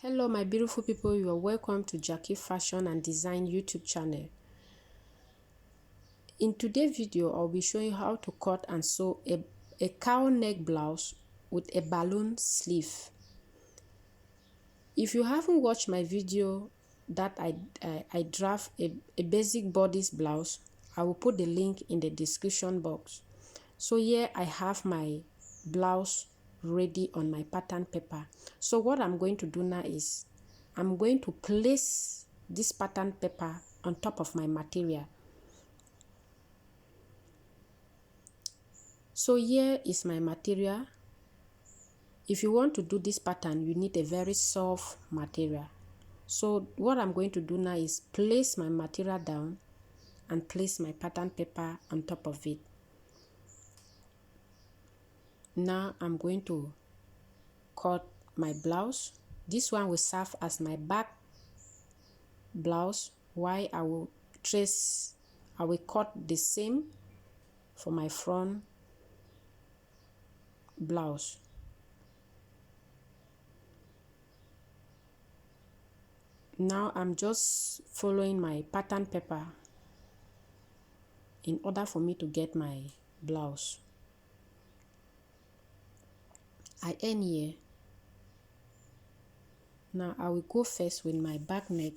Hello my beautiful people, you are welcome to Jackie Fashion and Design YouTube channel. In today's video, I'll be showing you how to cut and sew a cowl neck blouse with a balloon sleeve. If you haven't watched my video that I draft a basic bodice blouse, I will put the link in the description box. So here I have my blouse ready on my pattern paper. So what I'm going to do now is I'm going to place this pattern paper on top of my material. So here is my material. If you want to do this pattern, you need a very soft material. So what I'm going to do now is place my material down and place my pattern paper on top of it. Now I'm going to cut my blouse. This one will serve as my back blouse, while I will cut the same for my front blouse. Now I'm just following my pattern paper in order for me to get my blouse. I end here. Now I will go first with my back neck.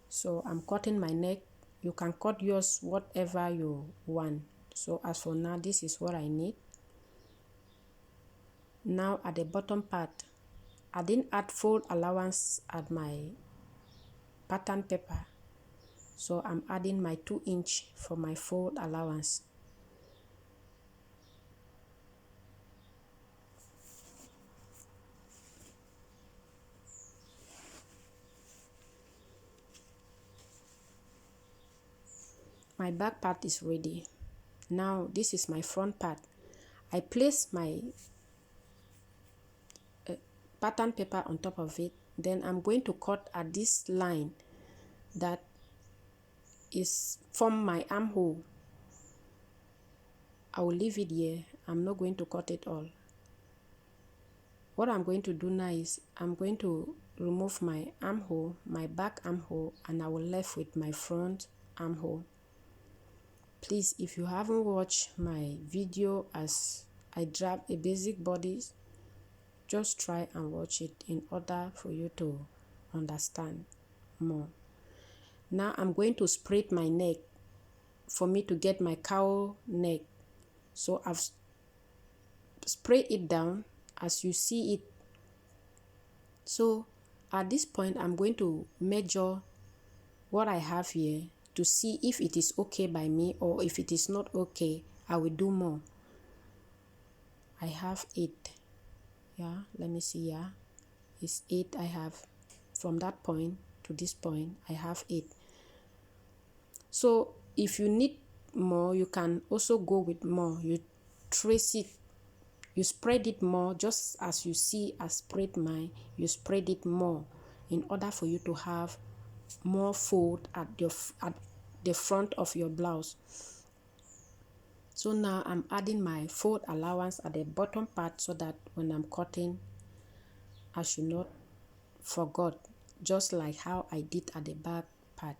So I'm cutting my neck. You can cut yours whatever you want. So as for now, this is what I need. Now at the bottom part, I didn't add fold allowance at my pattern paper. So I'm adding my 2" for my fold allowance. My back part is ready. Now this is my front part. I place my pattern paper on top of it. Then I'm going to cut at this line that is from my armhole. I will leave it here. I'm not going to cut it all. What I'm going to do now is I'm going to remove my armhole, my back armhole, and I will left with my front armhole. Please, if you haven't watched my video as I draft a basic bodice, just try and watch it in order for you to understand more. Now I'm going to spread my neck for me to get my cowl neck. So I've sprayed it down as you see it. So at this point, I'm going to measure what I have here to see if it is okay by me, or if it is not okay, I will do more. I have 8. Yeah, let me see. Yeah, it's 8. I have from that point to this point, I have 8. So if you need more, you can also go with more. You trace it, you spread it more, just as you see I spread mine. You spread it more in order for you to have more fold at the front of your blouse. So now I'm adding my fold allowance at the bottom part, so that when I'm cutting, I should not forget, just like how I did at the back part.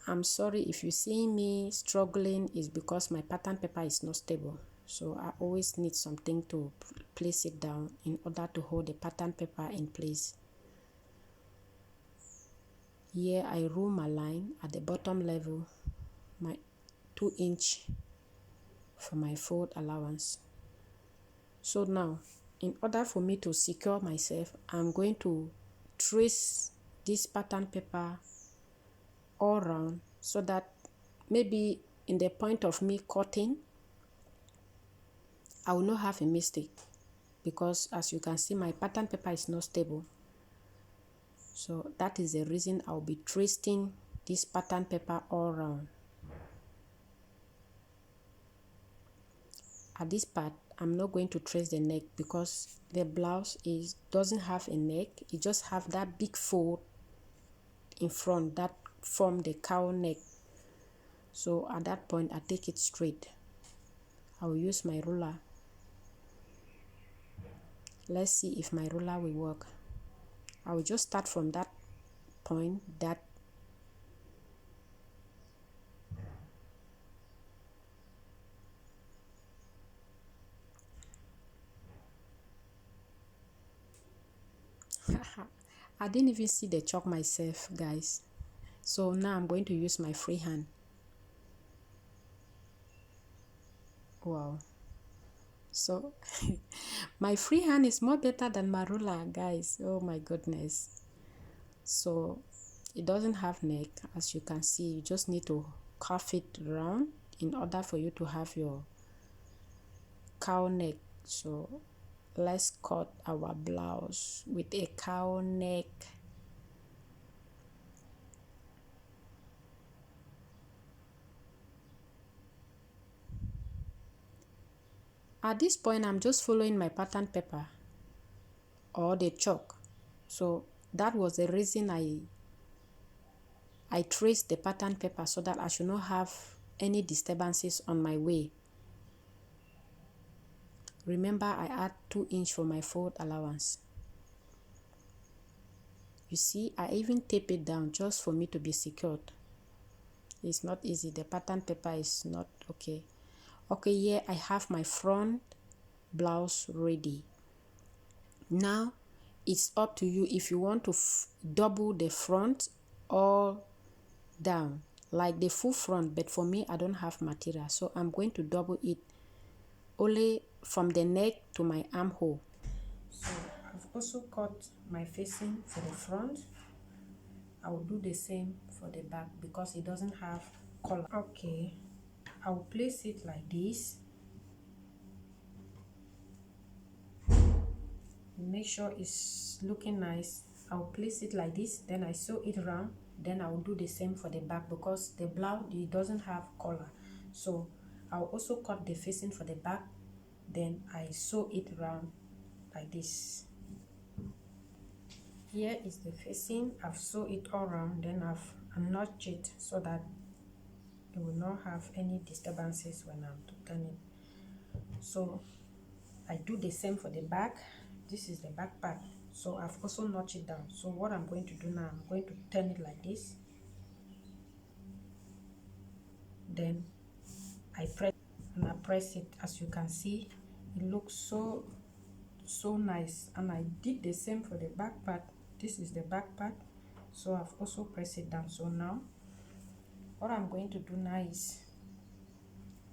I'm sorry if you see me struggling, is because my pattern paper is not stable. So I always need something to place it down in order to hold the pattern paper in place. Here I rule my line at the bottom level, my 2" for my fold allowance. So now, in order for me to secure myself, I'm going to trace this pattern paper all around, so that maybe in the point of me cutting, I will not have a mistake, because as you can see, my pattern paper is not stable. So that is the reason I'll be tracing this pattern paper all around. At this part, I'm not going to trace the neck, because the blouse doesn't have a neck. It just have that big fold in front that form the cowl neck. So at that point, I take it straight. I will use my ruler Let's see if my ruler will work. I will just start from that point that I didn't even see the chalk myself, guys. So now I'm going to use my free hand. Wow. So my free hand is more better than my ruler, guys. Oh my goodness. So it doesn't have neck, as you can see. You just need to curve it round in order for you to have your cow neck. So let's cut our blouse with a cow neck. At this point, I'm just following my pattern paper or the chalk. So that was the reason I traced the pattern paper, so that I should not have any disturbances on my way. Remember, I add 2 inch for my fold allowance. You see, I even tape it down just for me to be secured. It's not easy. The pattern paper is not okay. Okay, here I have my front blouse ready. Now it's up to you if you want to double the front or down like the full front, but for me, I don't have material, so I'm going to double it only from the neck to my armhole. So I've also cut my facing for the front. I will do the same for the back because it doesn't have collar. Okay, I will place it like this. Make sure it's looking nice. I'll place it like this, then I sew it round, then I'll do the same for the back because the blouse, it doesn't have collar. So I'll also cut the facing for the back, then I sew it round like this. Here is the facing. I've sewed it all around, then I've notched it so that it will not have any disturbances when I'm turning. So I do the same for the back. This is the back part, so I've also notched it down. So what I'm going to do now, I'm going to turn it like this, then I press and I press it. As you can see, it looks so nice. And I did the same for the back part. This is the back part, so I've also pressed it down. So now what I'm going to do now is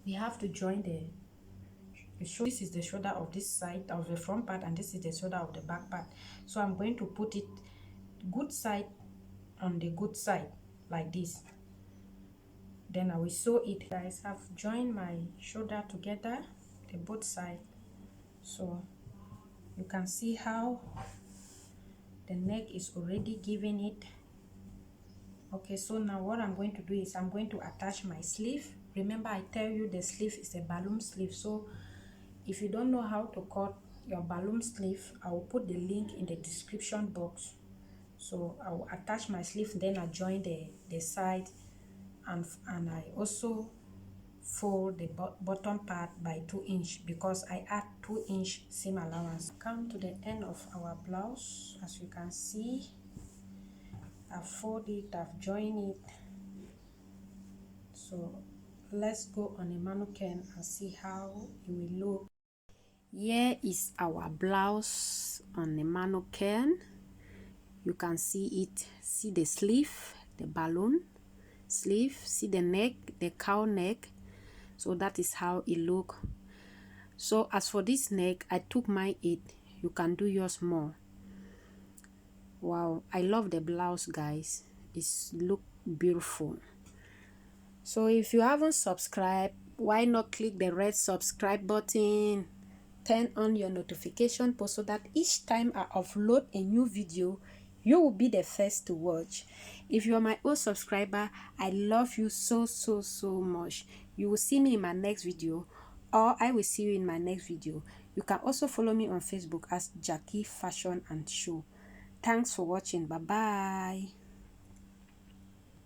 we have to join the shoulder. This is the shoulder of this side of the front part, and this is the shoulder of the back part. So I'm going to put it good side on the good side like this, then I will sew it. Guys, I've joined my shoulder together, the both side, so you can see how the neck is already giving it. Okay, so now what I'm going to do is I'm going to attach my sleeve. Remember, I tell you the sleeve is a balloon sleeve, so if you don't know how to cut your balloon sleeve, I will put the link in the description box. So I will attach my sleeve, then I join the side, and I also fold the bottom part by 2 inch because I add 2 inch seam allowance. Come to the end of our blouse. As you can see, I've folded it, I've joined it. So let's go on a mannequin and see how it will look. Here is our blouse on the mannequin. You can see it. See the sleeve, the balloon sleeve, see the neck, the cow neck. So that is how it look. So as for this neck, I took my 8. You can do yours more. Wow, I love the blouse, guys. It's look beautiful. So if you haven't subscribed, why not click the red subscribe button, turn on your notification post so that each time I upload a new video, you will be the first to watch. If you are my old subscriber, I love you so much. You will see me in my next video, or I will see you in my next video. You can also follow me on Facebook as Jackie Fashion and Show. Thanks for watching. Bye bye.